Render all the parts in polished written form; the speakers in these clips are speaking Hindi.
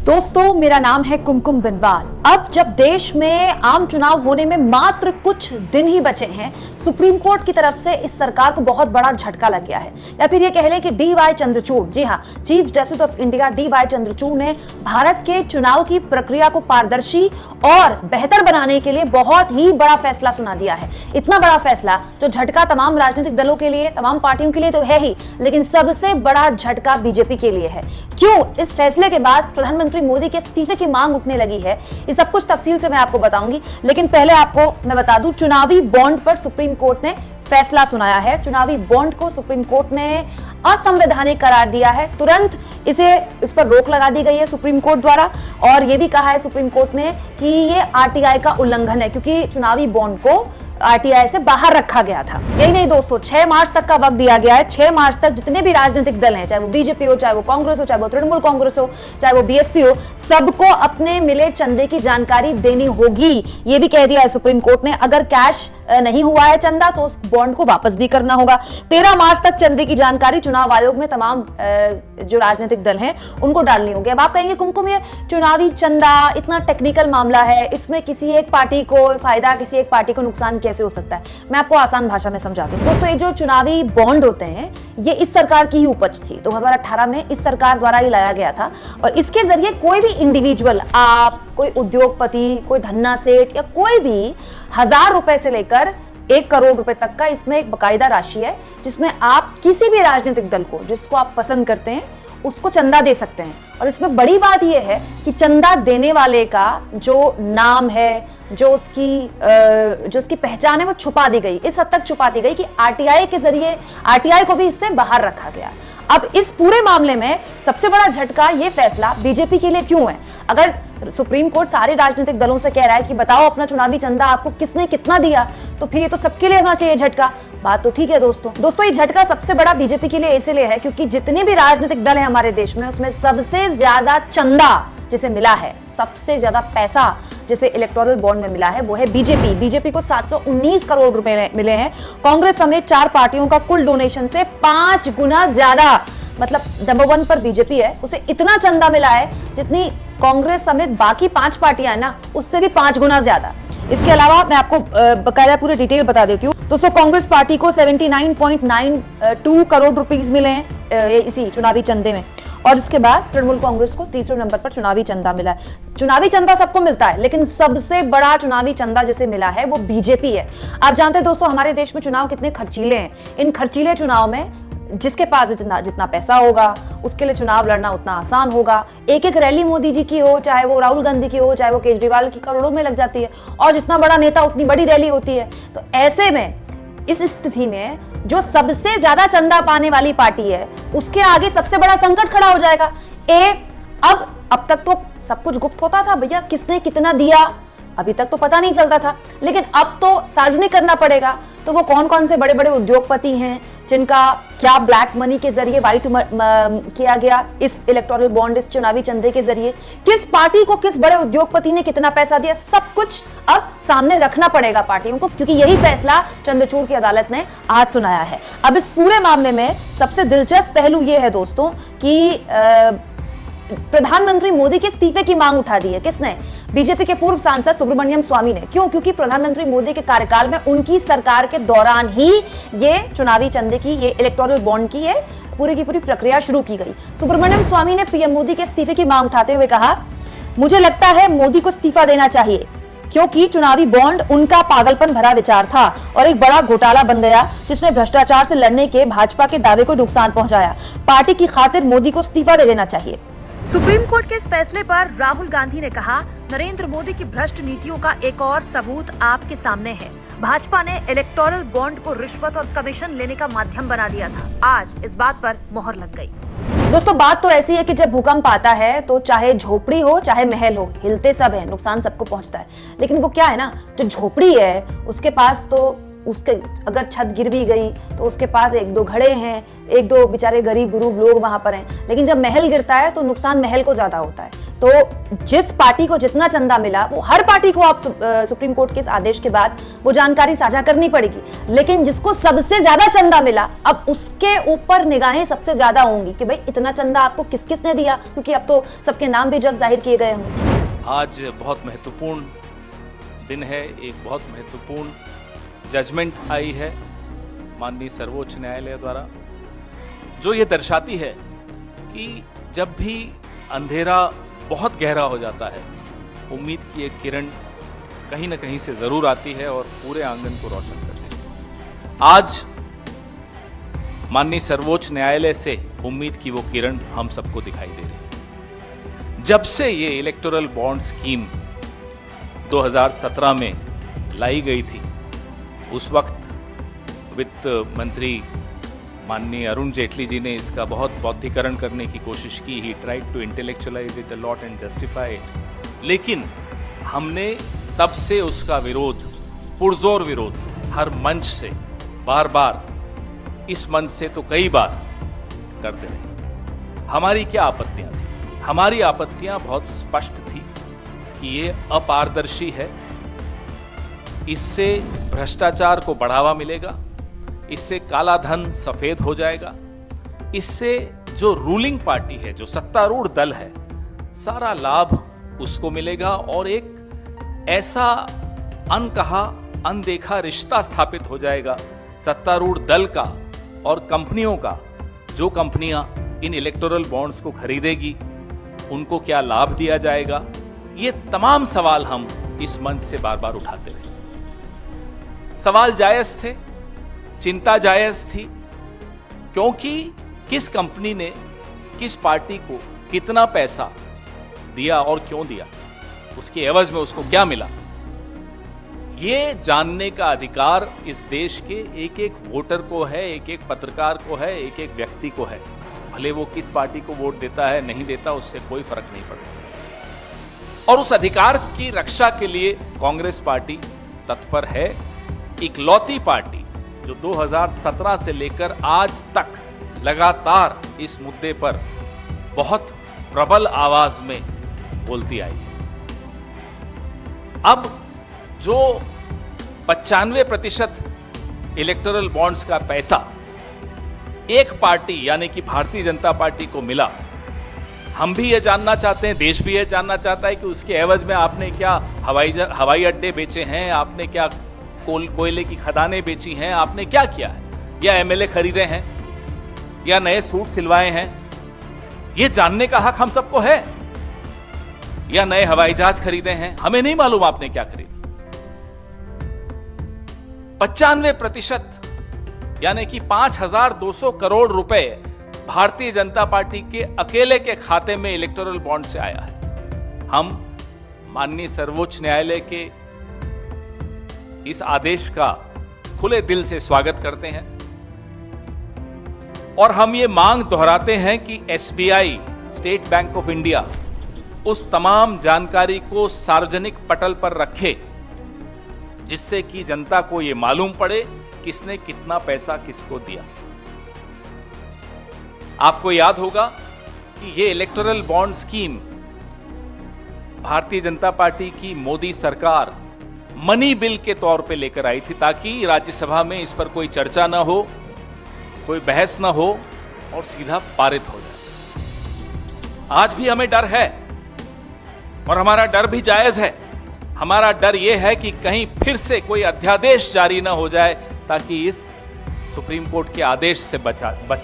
दोस्तों, मेरा नाम है कुमकुम बिनवाल। अब जब देश में आम चुनाव होने में मात्र कुछ दिन ही बचे हैं, सुप्रीम कोर्ट की तरफ से इस सरकार को बहुत बड़ा झटका लग गया है, या फिर ये कह लें कि डी.वाई. चंद्रचूड़, जी हाँ, chief justice of India D.Y.. Chandrachud ने भारत के चुनाव की प्रक्रिया को पारदर्शी और बेहतर बनाने के लिए बहुत ही बड़ा फैसला सुना दिया है। इतना बड़ा फैसला जो झटका तमाम राजनीतिक दलों के लिए, तमाम पार्टियों के लिए तो है ही, लेकिन सबसे बड़ा झटका बीजेपी के लिए है। क्यों? इस फैसले के बाद प्रधानमंत्री मोदी के इस्तीफे की मांग उठने लगी है। ये सब कुछ तफसील से मैं आपको बताऊंगी, लेकिन पहले आपको मैं बता दूं, चुनावी बॉन्ड पर सुप्रीम कोर्ट ने फैसला सुनाया है। चुनावी बॉन्ड को सुप्रीम कोर्ट ने असंवैधानिक करार दिया है। तुरंत इस पर रोक लगा दी गई है सुप्रीम कोर्ट द्वारा, और यह भी कहा है सुप्रीम कोर्ट ने कि ये आरटीआई का उल्लंघन है, क्योंकि चुनावी बॉन्ड को आरटीआई से बाहर रखा गया था। यही नहीं दोस्तों, 6 मार्च तक का वक्त दिया गया है। 6 मार्च तक जितने भी राजनीतिक दल हैं, चाहे वो बीजेपी हो, चाहे वो कांग्रेस हो, चाहे वो तृणमूल कांग्रेस हो, चाहे वो बीएसपी हो, सबको अपने मिले चंदे की जानकारी देनी होगी। ये भी कह दिया है सुप्रीम कोर्ट ने। अगर कैश नहीं हुआ है चंदा तो उस बॉन्ड को वापस भी करना होगा। 13 मार्च तक चंदे की जानकारी चुनाव आयोग में तमाम जो राजनीतिक दल हैं उनको डालनी होगी। अब आप कहेंगे कुमकुम, ये चुनावी चंदा इतना टेक्निकल मामला है, इसमें किसी एक पार्टी को फायदा, किसी एक पार्टी को नुकसान कैसे हो सकता है? मैं आपको आसान भाषा में समझाती हूँ। दोस्तों, ये जो चुनावी बॉन्ड होते हैं, ये इस सरकार की ही उपज थी। 2018 में इस सरकार द्वारा ही लाया गया था, और इसके जरिए कोई भी इंडिविजुअल, आप, कोई उद्योगपति, कोई धन्ना सेठ, या कोई भी 1000 रुपए से लेकर 1 करोड़ रुपए तक का इसमें एक बकायदा राशि है, जिसमें आप किसी भी राजनीतिक दल को, जिसको आप पसंद करते हैं, उसको चंदा दे सकते हैं। और इसमें बड़ी बात यह है कि चंदा देने वाले का जो नाम है, जो उसकी पहचान है, वो छुपा दी गई। इस हद तक छुपा दी गई कि आरटीआई के जरिए आरटीआई को भी इससे बाहर रखा गया। अब इस पूरे मामले में सबसे बड़ा झटका ये फैसला बीजेपी के लिए क्यों है? अगर सुप्रीम कोर्ट सारे राजनीतिक दलों से कह रहा है कि बताओ अपना चुनावी चंदा आपको किसने कितना दिया, तो फिर ये तो सबके लिए होना चाहिए झटका। बात तो ठीक है दोस्तों, ये झटका सबसे बड़ा बीजेपी के लिए इसलिए है क्योंकि जितने भी राजनीतिक दल हैं हमारे देश में, उसमें सबसे ज्यादा चंदा जिसे मिला है, सबसे ज्यादा पैसा जिसे इलेक्टोरल बॉन्ड में मिला है, वो है बीजेपी को 719 करोड़ रुपए मिले हैं। कांग्रेस समेत 4 पार्टियों का कुल डोनेशन से 5 गुना ज्यादा, मतलब नंबर 1 पर बीजेपी है, उसे इतना चंदा मिला है जितनी कांग्रेस समेत बाकी 5 पार्टियां हैं ना, उससे भी 5 गुना ज्यादा। इसके अलावा मैं आपको बकायदा पूरे डिटेल बता देती हूँ। दोस्तों, कांग्रेस पार्टी को 79.92 करोड़ रुपीस मिले हैं इसी चुनावी चंदे में, और इसके बाद तृणमूल कांग्रेस को तीसरे नंबर पर चुनावी चंदा मिला है। चुनावी चंदा सबको मिलता है, लेकिन सबसे बड़ा चुनावी चंदा जिसे मिला है वो बीजेपी है। आप जानते हैं दोस्तों, हमारे देश में चुनाव कितने खर्चीले हैं। इन खर्चीले चुनाव में जिसके पास जितना पैसा होगा, उसके लिए चुनाव लड़ना उतना आसान होगा। एक रैली मोदी जी की हो, चाहे वो राहुल गांधी की हो, चाहे वो केजरीवाल की, करोड़ों में लग जाती है, और जितना बड़ा नेता उतनी बड़ी रैली होती है। तो ऐसे में, इस स्थिति में, जो सबसे ज्यादा चंदा पाने वाली पार्टी है, उसके आगे सबसे बड़ा संकट खड़ा हो जाएगा। अब तक तो सब कुछ गुप्त होता था, भैया किसने कितना दिया अभी तक तो पता नहीं चलता था, लेकिन अब तो सार्वजनिक करना पड़ेगा। तो वो कौन कौन से बड़े बड़े उद्योगपति हैं जिनका क्या ब्लैक मनी के जरिए वाइट किया गया इस इलेक्टोरल बॉन्ड, इस चुनावी चंदे के जरिए, किस पार्टी को किस बड़े उद्योगपति ने कितना पैसा दिया, सब कुछ अब सामने रखना पड़ेगा पार्टियों को, क्योंकि यही फैसला चंद्रचूड़ की अदालत ने आज सुनाया है। अब इस पूरे मामले में सबसे दिलचस्प पहलू यह है दोस्तों कि प्रधानमंत्री मोदी के इस्तीफे की मांग उठा दी है। किसने? बीजेपी के पूर्व सांसद सुब्रमण्यम स्वामी ने। क्यों? क्योंकि प्रधानमंत्री मोदी के कार्यकाल में, उनकी सरकार के दौरान ही ये चुनावी चंदे की, ये इलेक्टोरल बॉन्ड की पूरी की पूरी प्रक्रिया शुरू की गई। सुब्रमण्यम स्वामी ने पीएम मोदी के इस्तीफे की मांग उठाते हुए कहा, मुझे लगता है मोदी को इस्तीफा देना चाहिए, क्योंकि चुनावी बॉन्ड उनका पागलपन भरा विचार था और एक बड़ा घोटाला बन गया, जिसने भ्रष्टाचार से लड़ने के भाजपा के दावे को नुकसान पहुंचाया। पार्टी की खातिर मोदी को इस्तीफा दे देना चाहिए। सुप्रीम कोर्ट के इस फैसले पर राहुल गांधी ने कहा, नरेंद्र मोदी की भ्रष्ट नीतियों का एक और सबूत आपके सामने है। भाजपा ने इलेक्टोरल बॉन्ड को रिश्वत और कमीशन लेने का माध्यम बना दिया था। आज इस बात पर मोहर लग गई। दोस्तों, बात तो ऐसी है कि जब भूकंप आता है तो चाहे झोपड़ी हो चाहे महल हो, हिलते सब है, नुकसान सबको पहुंचता है। लेकिन वो क्या है ना, जो झोपड़ी है उसके पास तो, उसके अगर छत गिर भी गई तो उसके पास 1-2 घड़े हैं, 1-2 बेचारे गरीब गुरूब लोग वहां पर हैं। लेकिन जब महल गिरता है तो नुकसान महल को ज्यादा होता है। तो जिस पार्टी को जितना चंदा मिला वो हर पार्टी को आप सुप्रीम कोर्ट के इस आदेश के बाद वो जानकारी साझा करनी पड़ेगी, लेकिन जिसको सबसे ज्यादा चंदा मिला अब उसके ऊपर निगाहें सबसे ज्यादा होंगी कि भाई इतना चंदा आपको किस किस ने दिया, क्योंकि अब तो सबके नाम भी जल्द जाहिर किए गए होंगे। आज बहुत महत्वपूर्ण दिन है, एक बहुत महत्वपूर्ण जजमेंट आई है माननीय सर्वोच्च न्यायालय द्वारा, जो ये दर्शाती है कि जब भी अंधेरा बहुत गहरा हो जाता है, उम्मीद की एक किरण कहीं ना कहीं से जरूर आती है और पूरे आंगन को रोशन करती है। आज माननीय सर्वोच्च न्यायालय से उम्मीद की वो किरण हम सबको दिखाई दे रही है। जब से ये इलेक्टोरल बॉन्ड स्कीम 2017 में लाई गई थी, उस वक्त वित्त मंत्री माननीय अरुण जेटली जी ने इसका बहुत बौद्धिकरण करने की कोशिश की। He tried to intellectualize it a lot and justify it, लेकिन हमने तब से उसका विरोध, पुरजोर विरोध, हर मंच से बार बार, इस मंच से तो कई बार करते रहे। हमारी क्या आपत्तियां थी? हमारी आपत्तियां बहुत स्पष्ट थी कि ये अपारदर्शी है, इससे भ्रष्टाचार को बढ़ावा मिलेगा, इससे काला धन सफेद हो जाएगा, इससे जो रूलिंग पार्टी है, जो सत्तारूढ़ दल है, सारा लाभ उसको मिलेगा और एक ऐसा अनकहा अनदेखा रिश्ता स्थापित हो जाएगा सत्तारूढ़ दल का और कंपनियों का। जो कंपनियां इन इलेक्टोरल बॉन्ड्स को खरीदेगी उनको क्या लाभ दिया जाएगा, ये तमाम सवाल हम इस मंच से बार बार उठाते रहे। सवाल जायज थे, चिंता जायज थी, क्योंकि किस कंपनी ने किस पार्टी को कितना पैसा दिया और क्यों दिया, उसके एवज में उसको क्या मिला, ये जानने का अधिकार इस देश के एक एक वोटर को है, एक एक पत्रकार को है, एक एक व्यक्ति को है। भले वो किस पार्टी को वोट देता है नहीं देता, उससे कोई फर्क नहीं पड़ता। और उस अधिकार की रक्षा के लिए कांग्रेस पार्टी तत्पर है। इकलौती पार्टी जो 2017 से लेकर आज तक लगातार इस मुद्दे पर बहुत प्रबल आवाज में बोलती आई है। अब जो 95% इलेक्टोरल बॉन्ड्स का पैसा एक पार्टी यानी कि भारतीय जनता पार्टी को मिला, हम भी ये जानना चाहते हैं, देश भी ये जानना चाहता है कि उसके एवज में आपने क्या हवाई अड्डे बेचे हैं, आपने क्या कोयले की खदानें बेची हैं, आपने क्या किया है, या एमएलए खरीदे हैं, या नए सूट सिलवाए हैं, ये जानने का हक हम सबको है। या नए हवाई जहाज खरीदे हैं, हमें नहीं मालूम आपने क्या खरीदा। 95% यानी कि 5,200 करोड़ रुपए भारतीय जनता पार्टी के अकेले के खाते में इलेक्टोरल बॉन्ड से आया है। हम माननीय सर्वोच्च न्यायालय के इस आदेश का खुले दिल से स्वागत करते हैं और हम ये मांग दोहराते हैं कि SBI, state bank of India, उस तमाम जानकारी को सार्वजनिक पटल पर रखे जिससे कि जनता को यह मालूम पड़े किसने कितना पैसा किसको दिया। आपको याद होगा कि ये electoral bond scheme Bharatiya Janata party की मोदी सरकार मनी बिल के तौर पे लेकर आई थी, ताकि राज्यसभा में इस पर कोई चर्चा ना हो, कोई बहस ना हो और सीधा पारित हो जाए। आज भी हमें डर है और हमारा डर भी जायज है। हमारा डर यह है कि कहीं फिर से कोई अध्यादेश जारी ना हो जाए ताकि इस सुप्रीम कोर्ट के आदेश से बच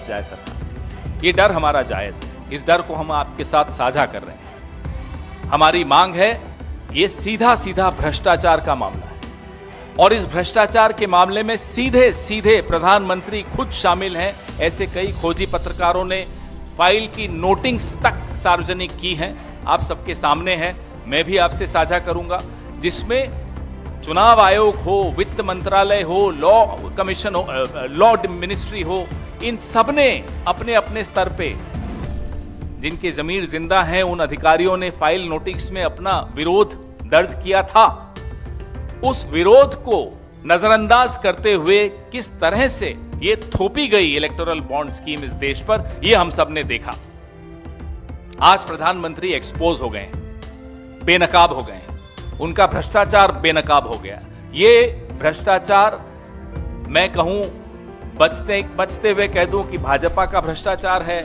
जाए सरकार। ये डर हमारा जायज है, इस डर को हम आपके साथ साझा कर रहे हैं। हमारी मांग है, ये सीधा सीधा भ्रष्टाचार का मामला है और इस भ्रष्टाचार के मामले में सीधे सीधे प्रधानमंत्री खुद शामिल हैं। ऐसे कई खोजी पत्रकारों ने फाइल की नोटिंग्स तक सार्वजनिक की हैं, आप सबके सामने हैं, मैं भी आपसे साझा करूंगा, जिसमें चुनाव आयोग हो, वित्त मंत्रालय हो, लॉ कमीशन हो, लॉ मिनिस्ट्री हो, इन सब ने अपने अपने स्तर पे जिनकी जमीर जिंदा है उन अधिकारियों ने फाइल नोटिस में अपना विरोध दर्ज किया था। उस विरोध को नजरअंदाज करते हुए किस तरह से ये थोपी गई इलेक्टोरल बॉन्ड स्कीम इस देश पर, ये हम सब ने देखा। आज प्रधानमंत्री एक्सपोज हो गए हैं, बेनकाब हो गए हैं, उनका भ्रष्टाचार बेनकाब हो गया। ये भ्रष्टाचार मैं कहूं बचते हुए कह दूं कि भाजपा का भ्रष्टाचार है,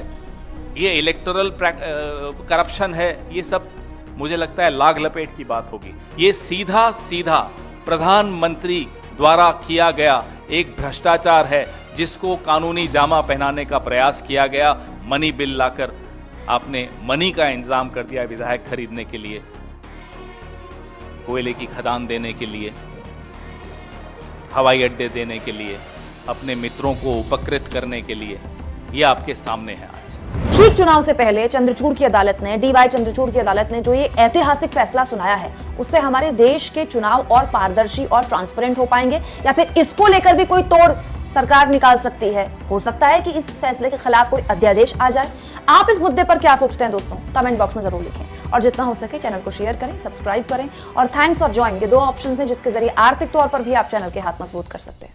ये इलेक्टोरल करप्शन है, ये सब मुझे लगता है लाग लपेट की बात होगी। ये सीधा सीधा प्रधानमंत्री द्वारा किया गया एक भ्रष्टाचार है, जिसको कानूनी जामा पहनाने का प्रयास किया गया। मनी बिल लाकर आपने मनी का इंतजाम कर दिया विधायक खरीदने के लिए, कोयले की खदान देने के लिए, हवाई अड्डे देने के लिए, अपने मित्रों को उपकृत करने के लिए। ये आपके सामने है आज। ठीक चुनाव से पहले चंद्रचूड़ की अदालत ने, डीवाई चंद्रचूड़ की अदालत ने जो ये ऐतिहासिक फैसला सुनाया है, उससे हमारे देश के चुनाव और पारदर्शी और ट्रांसपेरेंट हो पाएंगे, या फिर इसको लेकर भी कोई तोड़ सरकार निकाल सकती है। हो सकता है कि इस फैसले के खिलाफ कोई अध्यादेश आ जाए। आप इस मुद्दे पर क्या सोचते हैं दोस्तों, कमेंट बॉक्स में जरूर लिखें, और जितना हो सके चैनल को शेयर करें, सब्सक्राइब करें, और थैंक्स और ज्वाइन, ये 2 ऑप्शन हैं जिसके जरिए आर्थिक तौर पर भी आप चैनल के हाथ मजबूत कर सकते हैं।